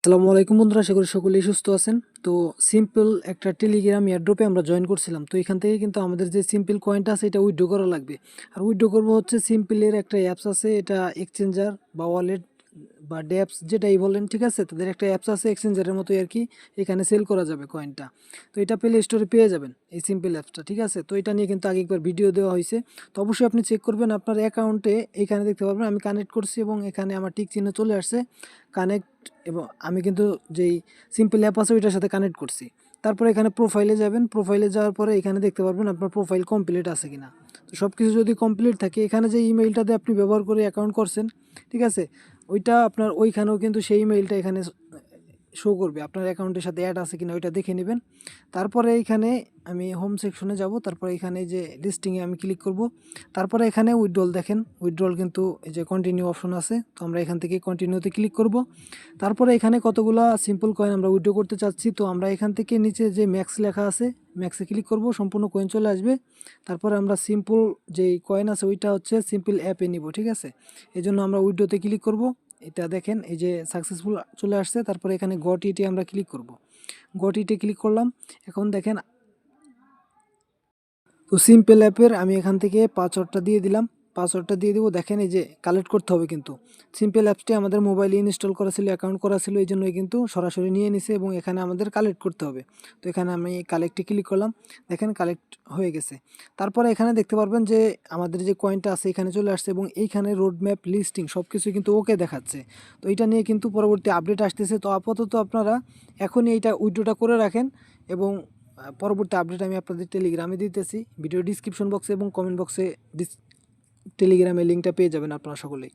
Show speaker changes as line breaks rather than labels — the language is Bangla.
আসসালামু আলাইকুম বন্ধুরা, আশা করি সকলেই সুস্থ আছেন। তো সিম্পল একটা টেলিগ্রাম এয়ারড্রপে আমরা জয়েন করছিলাম। তো এখান থেকে কিন্তু আমাদের যে সিম্পল কয়েনটা আছে এটা উইথড্র করা লাগবে। আর উইথড্র করবো হচ্ছে সিম্পলের একটা অ্যাপস আছে, এটা এক্সচেঞ্জার বা ওয়ালেট বা ড্যাপস যেটাই বলেন, ঠিক আছে। তাদের একটা অ্যাপস আছে এক্সচেঞ্জারের মতোই আর কি, এখানে সেল করা যাবে কয়েনটা। তো এটা প্লে স্টোরে পেয়ে যাবেন এই সিম্পল অ্যাপসটা, ঠিক আছে। তো এটা নিয়ে কিন্তু আগে একবার ভিডিও দেওয়া হয়েছে। তো অবশ্যই আপনি চেক করবেন আপনার অ্যাকাউন্টে, এখানে দেখতে পারবেন আমি কানেক্ট করছি এবং এখানে আমার টিক চিহ্ন চলে আসছে কানেক্ট। এবং আমি কিন্তু যেই সিম্পল অ্যাপ আছে ওইটার সাথে কানেক্ট করছি। তারপরে এখানে প্রোফাইলে যাবেন, প্রোফাইলে যাওয়ার পরে এখানে দেখতে পারবেন আপনার প্রোফাইল কমপ্লিট আছে কিনা। তো সব কিছু যদি কমপ্লিট থাকে, এখানে যে ইমেইলটা দিয়ে আপনি ব্যবহার করে অ্যাকাউন্ট করছেন, ঠিক আছে, ওইটা আপনার ওইখানেও কিন্তু সেই ইমেইলটা এখানে শো করবে, আপনার অ্যাকাউন্টের সাথে অ্যাড আছে কিনা ওইটা দেখে নেবেন। তারপরে এখানে আমি হোম সেকশনে যাব, তারপরে এখানে যে লিস্টিংয়ে আমি ক্লিক করব। তারপরে এখানে উইথড্রল দেখেন, উইথড্রল কিন্তু এই যে কন্টিনিউ অপশন আছে, তো আমরা এখান থেকে কন্টিনিউতে ক্লিক করব। তারপরে এখানে কতগুলো সিম্পল কয়েন আমরা উইথড্র করতে চাচ্ছি, তো আমরা এখান থেকে নিচে যে ম্যাক্স লেখা আছে ম্যাক্সে ক্লিক করব, সম্পূর্ণ কয়েন চলে আসবে। তারপরে আমরা সিম্পল যেই কয়েন আছে ওইটা হচ্ছে সিম্পল অ্যাপে নিব, ঠিক আছে। এই জন্য আমরা উইথড্রোতে ক্লিক করব। এটা দেখেন এই যে সাকসেসফুল চলে আসছে। তারপরে এখানে গট ইটে আমরা ক্লিক করব, গট ইটে ক্লিক করলাম। এখন দেখেন, তো সিম্পল অ্যাপের আমি এখান থেকে পাসওয়ার্ডটা দিয়ে দিলাম, পাসওয়ার্ডটা দিয়ে দেবো। দেখেন এই যে কালেক্ট করতে হবে কিন্তু, সিম্পল অ্যাপসটি আমাদের মোবাইলে ইনস্টল করা ছিল, অ্যাকাউন্ট করা ছিল, এই জন্যই কিন্তু সরাসরি নিয়ে নিছে এবং এখানে আমাদের কালেক্ট করতে হবে। তো এখানে আমি কালেক্টে ক্লিক করলাম, দেখেন কালেক্ট হয়ে গেছে। তারপরে এখানে দেখতে পারবেন যে আমাদের যে কয়েনটা আছে এখানে চলে আসছে এবং এইখানে রোড ম্যাপ লিস্টিং সব কিছু কিন্তু ওকে দেখাচ্ছে। তো এটা নিয়ে কিন্তু পরবর্তী আপডেট আসতেছে। তো আপাতত আপনারা এখনই এইটা উইথড্রটা করে রাখেন এবং পরবর্তী আপডেট আমি আপনাদের টেলিগ্রামে দিতেছি। ভিডিও ডিসক্রিপশন বক্সে এবং কমেন্ট বক্সে টেলিগ্রামের লিঙ্কটা পেয়ে যাবেন আপনারা সকলেই।